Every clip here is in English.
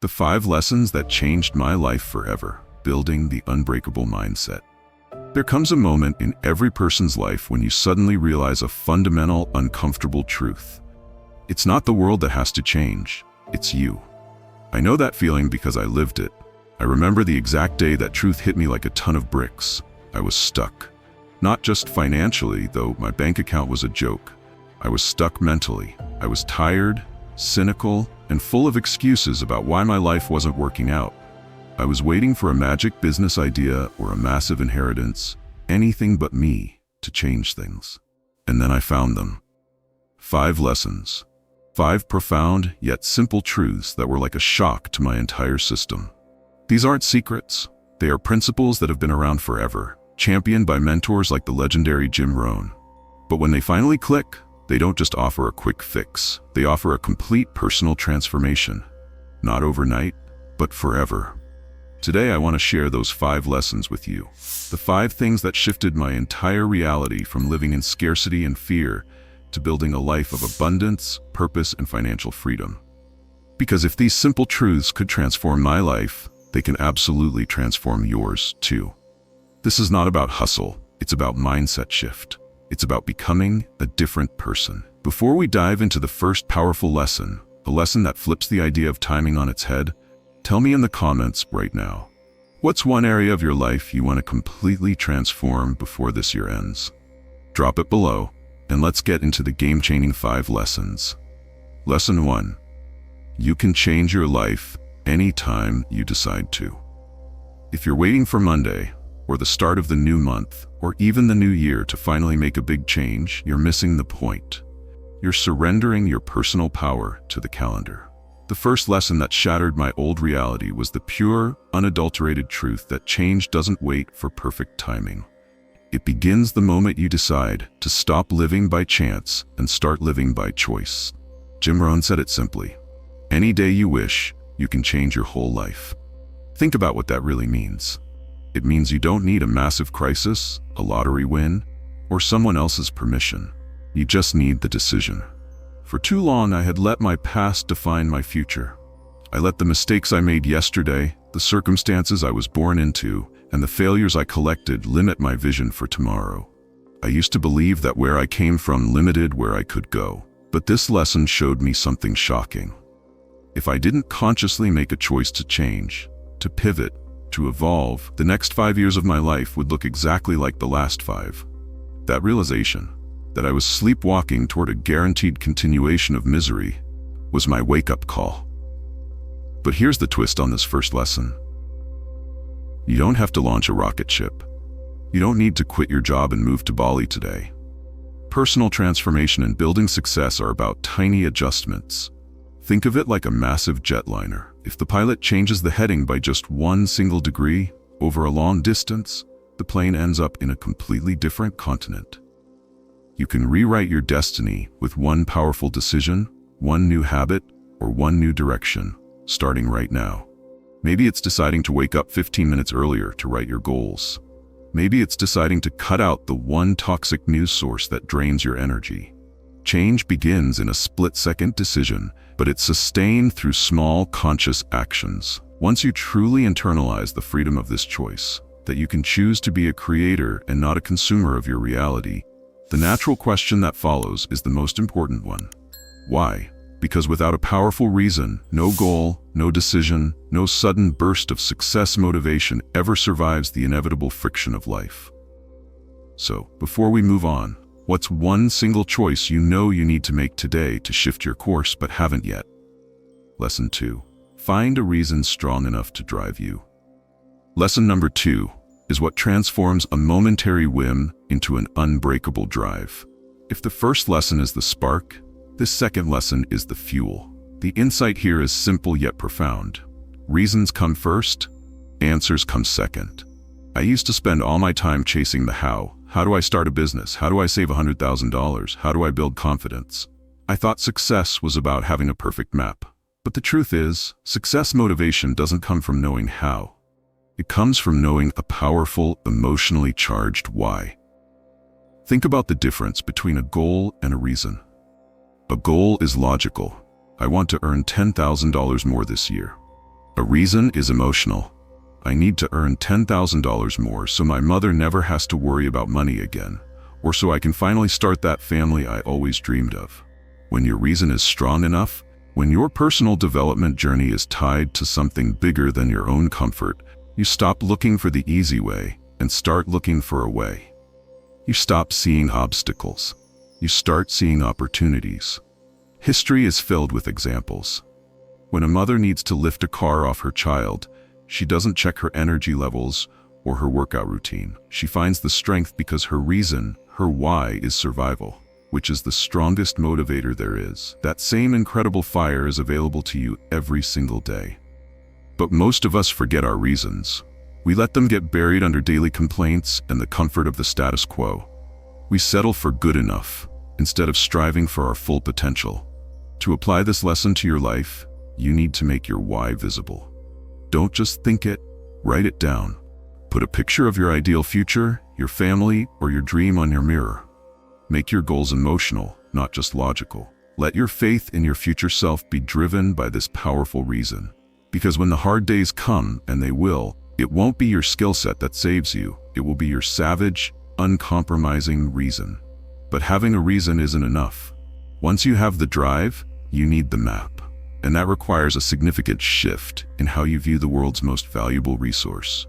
The 5 lessons that changed my life forever, building the unbreakable mindset. There comes a moment in every person's life when you suddenly realize a fundamental, uncomfortable truth. It's not the world that has to change, it's you. I know that feeling because I lived it. I remember the exact day that truth hit me like a ton of bricks. I was stuck. Not just financially, though my bank account was a joke. I was stuck mentally. I was tired, cynical, and full of excuses about why my life wasn't working out. I was waiting for a magic business idea or a massive inheritance, anything but me, to change things. And then I found them. 5 lessons. 5 profound yet simple truths that were like a shock to my entire system. These aren't secrets. They are principles that have been around forever, championed by mentors like the legendary Jim Rohn. But when they finally click, they don't just offer a quick fix. They offer a complete personal transformation. Not overnight, but forever. Today I want to share those 5 lessons with you. The 5 things that shifted my entire reality from living in scarcity and fear to building a life of abundance, purpose, and financial freedom. Because if these simple truths could transform my life, they can absolutely transform yours too. This is not about hustle, it's about mindset shift. It's about becoming a different person. Before we dive into the first powerful lesson, a lesson that flips the idea of timing on its head, tell me in the comments right now. What's one area of your life you want to completely transform before this year ends? Drop it below, and let's get into the game-changing 5 lessons. Lesson 1. You can change your life anytime you decide to. If you're waiting for Monday, or the start of the new month, or even the new year to finally make a big change, you're missing the point. You're surrendering your personal power to the calendar. The first lesson that shattered my old reality was the pure, unadulterated truth that change doesn't wait for perfect timing. It begins the moment you decide to stop living by chance and start living by choice. Jim Rohn said it simply: any day you wish, you can change your whole life. Think about what that really means. It means you don't need a massive crisis, a lottery win, or someone else's permission. You just need the decision. For too long, I had let my past define my future. I let the mistakes I made yesterday, the circumstances I was born into, and the failures I collected limit my vision for tomorrow. I used to believe that where I came from limited where I could go. But this lesson showed me something shocking. If I didn't consciously make a choice to change, to pivot, to evolve, the next 5 years of my life would look exactly like the last 5. That realization, that I was sleepwalking toward a guaranteed continuation of misery, was my wake-up call. But here's the twist on this first lesson. You don't have to launch a rocket ship. You don't need to quit your job and move to Bali today. Personal transformation and building success are about tiny adjustments. Think of it like a massive jetliner. If the pilot changes the heading by just 1 single degree over a long distance, the plane ends up in a completely different continent. You can rewrite your destiny with 1 powerful decision, 1 new habit, or 1 new direction, starting right now. Maybe it's deciding to wake up 15 minutes earlier to write your goals. Maybe it's deciding to cut out the 1 toxic news source that drains your energy. Change begins in a split-second decision, but it's sustained through small, conscious actions. Once you truly internalize the freedom of this choice, that you can choose to be a creator and not a consumer of your reality, the natural question that follows is the most important one. Why? Because without a powerful reason, no goal, no decision, no sudden burst of success motivation ever survives the inevitable friction of life. So, before we move on, what's 1 single choice you know you need to make today to shift your course but haven't yet? Lesson 2. Find a reason strong enough to drive you. Lesson number 2 is what transforms a momentary whim into an unbreakable drive. If the first lesson is the spark, this second lesson is the fuel. The insight here is simple yet profound. Reasons come first, answers come second. I used to spend all my time chasing the how. How do I start a business? How do I save $100,000? How do I build confidence? I thought success was about having a perfect map. But the truth is, success motivation doesn't come from knowing how. It comes from knowing a powerful, emotionally charged why. Think about the difference between a goal and a reason. A goal is logical. I want to earn $10,000 more this year. A reason is emotional. I need to earn $10,000 more so my mother never has to worry about money again, or so I can finally start that family I always dreamed of. When your reason is strong enough, when your personal development journey is tied to something bigger than your own comfort, you stop looking for the easy way and start looking for a way. You stop seeing obstacles. You start seeing opportunities. History is filled with examples. When a mother needs to lift a car off her child, she doesn't check her energy levels or her workout routine. She finds the strength because her reason, her why, is survival, which is the strongest motivator there is. That same incredible fire is available to you every single day. But most of us forget our reasons. We let them get buried under daily complaints and the comfort of the status quo. We settle for good enough instead of striving for our full potential. To apply this lesson to your life, you need to make your why visible. Don't just think it, write it down. Put a picture of your ideal future, your family, or your dream on your mirror. Make your goals emotional, not just logical. Let your faith in your future self be driven by this powerful reason. Because when the hard days come, and they will, it won't be your skill set that saves you. It will be your savage, uncompromising reason. But having a reason isn't enough. Once you have the drive, you need the map. And that requires a significant shift in how you view the world's most valuable resource,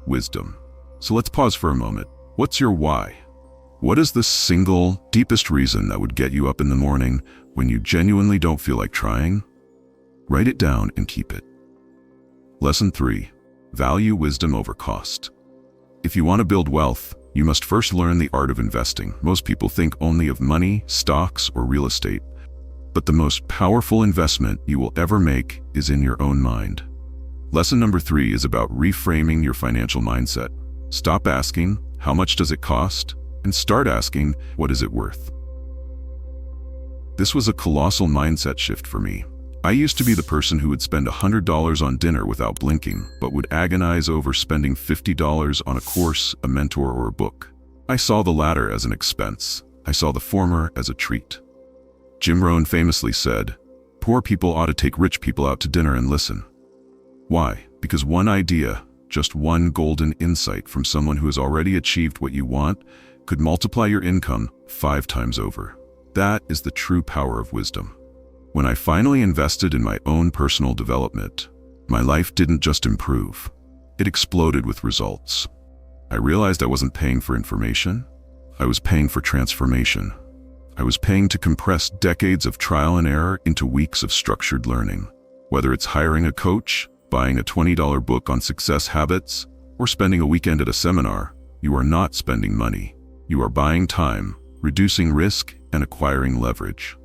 wisdom. So let's pause for a moment. What's your why? What is the single, deepest reason that would get you up in the morning when you genuinely don't feel like trying? Write it down and keep it. Lesson 3. Value wisdom over cost. If you want to build wealth, you must first learn the art of investing. Most people think only of money, stocks, or real estate. But the most powerful investment you will ever make is in your own mind. Lesson number 3 is about reframing your financial mindset. Stop asking, how much does it cost? And start asking, what is it worth? This was a colossal mindset shift for me. I used to be the person who would spend $100 on dinner without blinking, but would agonize over spending $50 on a course, a mentor, or a book. I saw the latter as an expense. I saw the former as a treat. Jim Rohn famously said, "Poor people ought to take rich people out to dinner and listen." Why? Because one idea, just one golden insight from someone who has already achieved what you want, could multiply your income 5 times over. That is the true power of wisdom. When I finally invested in my own personal development, my life didn't just improve. It exploded with results. I realized I wasn't paying for information. I was paying for transformation. I was paying to compress decades of trial and error into weeks of structured learning. Whether it's hiring a coach, buying a $20 book on success habits, or spending a weekend at a seminar, you are not spending money. You are buying time, reducing risk, and acquiring leverage.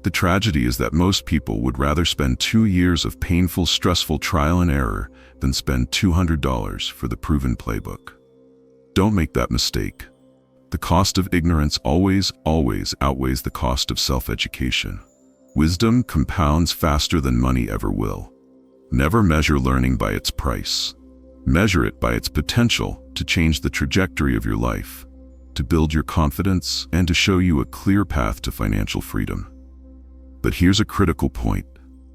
The tragedy is that most people would rather spend 2 years of painful, stressful trial and error than spend $200 for the proven playbook. Don't make that mistake. The cost of ignorance always outweighs the cost of self-education. Wisdom compounds faster than money ever will. Never measure learning by its price. Measure it by its potential to change the trajectory of your life, to build your confidence, and to show you a clear path to financial freedom. But here's a critical point.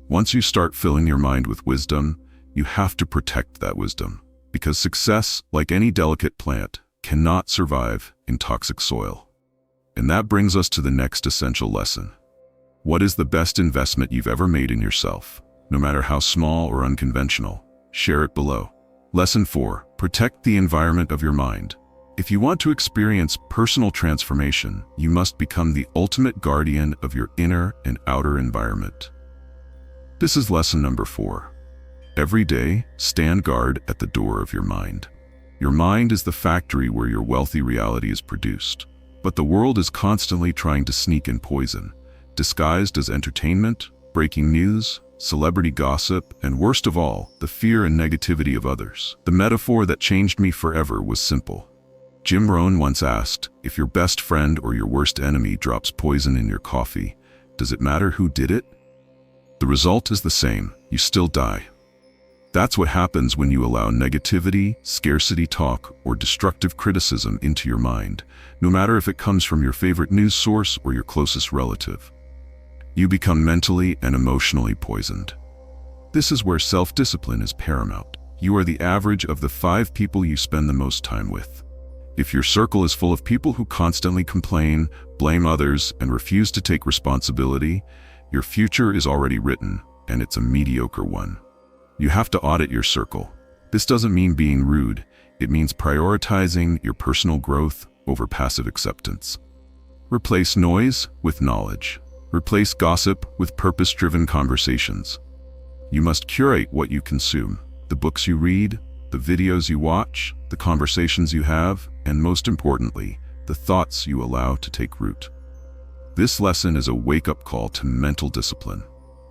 Once you start filling your mind with wisdom, you have to protect that wisdom, because success, like any delicate plant, cannot survive in toxic soil. And that brings us to the next essential lesson. What is the best investment you've ever made in yourself? No matter how small or unconventional, share it below. Lesson 4. Protect the environment of your mind. If you want to experience personal transformation, you must become the ultimate guardian of your inner and outer environment. This is lesson number 4. Every day, stand guard at the door of your mind. Your mind is the factory where your wealthy reality is produced. But the world is constantly trying to sneak in poison, disguised as entertainment, breaking news, celebrity gossip, and worst of all, the fear and negativity of others. The metaphor that changed me forever was simple. Jim Rohn once asked, if your best friend or your worst enemy drops poison in your coffee, does it matter who did it? The result is the same, you still die. That's what happens when you allow negativity, scarcity talk, or destructive criticism into your mind, no matter if it comes from your favorite news source or your closest relative. You become mentally and emotionally poisoned. This is where self-discipline is paramount. You are the average of the 5 people you spend the most time with. If your circle is full of people who constantly complain, blame others, and refuse to take responsibility, your future is already written, and it's a mediocre one. You have to audit your circle. This doesn't mean being rude. It means prioritizing your personal growth over passive acceptance. Replace noise with knowledge. Replace gossip with purpose-driven conversations. You must curate what you consume, the books you read, the videos you watch, the conversations you have, and most importantly, the thoughts you allow to take root. This lesson is a wake-up call to mental discipline.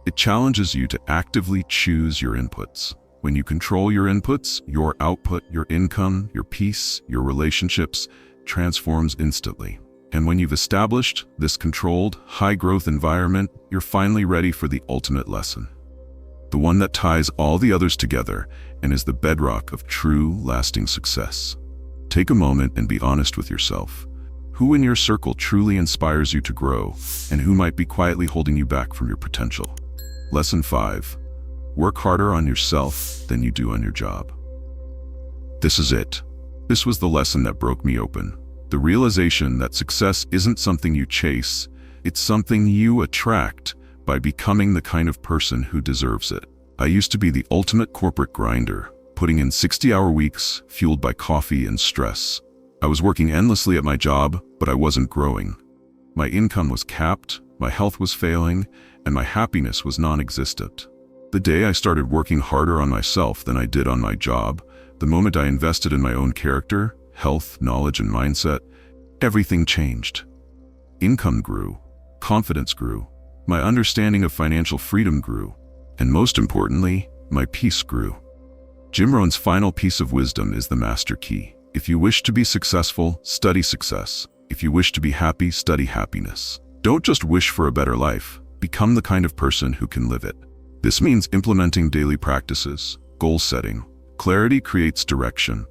It challenges you to actively choose your inputs. When you control your inputs, your output, your income, your peace, your relationships transforms instantly. And when you've established this controlled, high-growth environment, you're finally ready for the ultimate lesson. The one that ties all the others together and is the bedrock of true, lasting success. Take a moment and be honest with yourself. Who in your circle truly inspires you to grow, and who might be quietly holding you back from your potential? Lesson 5. Work harder on yourself than you do on your job. This is it. This was the lesson that broke me open. The realization that success isn't something you chase, it's something you attract by becoming the kind of person who deserves it. I used to be the ultimate corporate grinder, putting in 60-hour weeks, fueled by coffee and stress. I was working endlessly at my job, but I wasn't growing. My income was capped, my health was failing, and my happiness was non-existent. The day I started working harder on myself than I did on my job, the moment I invested in my own character, health, knowledge, and mindset, everything changed. Income grew, confidence grew, my understanding of financial freedom grew, and most importantly, my peace grew. Jim Rohn's final piece of wisdom is the master key. If you wish to be successful, study success. If you wish to be happy, study happiness. Don't just wish for a better life, become the kind of person who can live it. This means implementing daily practices, goal setting. Clarity creates direction.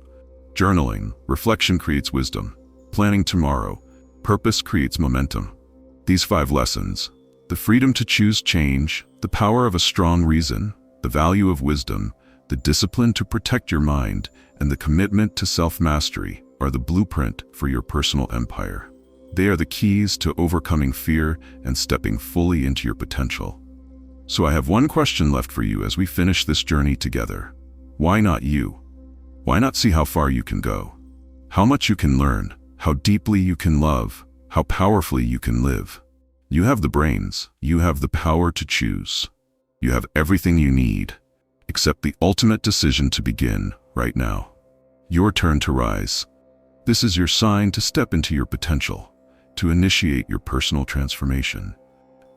Journaling, reflection creates wisdom. Planning tomorrow, purpose creates momentum. These 5 lessons, the freedom to choose change, the power of a strong reason, the value of wisdom, the discipline to protect your mind, and the commitment to self-mastery are the blueprint for your personal empire. They are the keys to overcoming fear and stepping fully into your potential. So I have one question left for you as we finish this journey together. Why not you? Why not see how far you can go? How much you can learn, how deeply you can love, how powerfully you can live. You have the brains, you have the power to choose. You have everything you need, except the ultimate decision to begin right now. Your turn to rise. This is your sign to step into your potential, to initiate your personal transformation,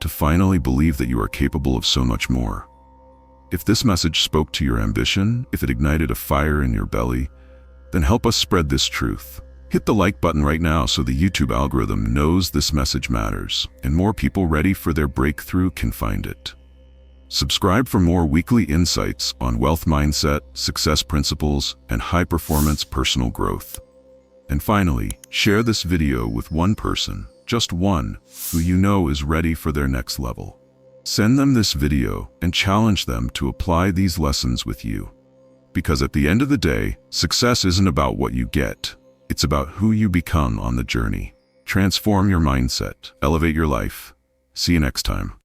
to finally believe that you are capable of so much more. If this message spoke to your ambition, if it ignited a fire in your belly, then help us spread this truth. Hit the like button right now so the YouTube algorithm knows this message matters, and more people ready for their breakthrough can find it. Subscribe for more weekly insights on wealth mindset, success principles, and high-performance personal growth. And finally, share this video with one person, just one, who you know is ready for their next level. Send them this video and challenge them to apply these lessons with you. Because at the end of the day, success isn't about what you get. It's about who you become on the journey. Transform your mindset, elevate your life. See you next time.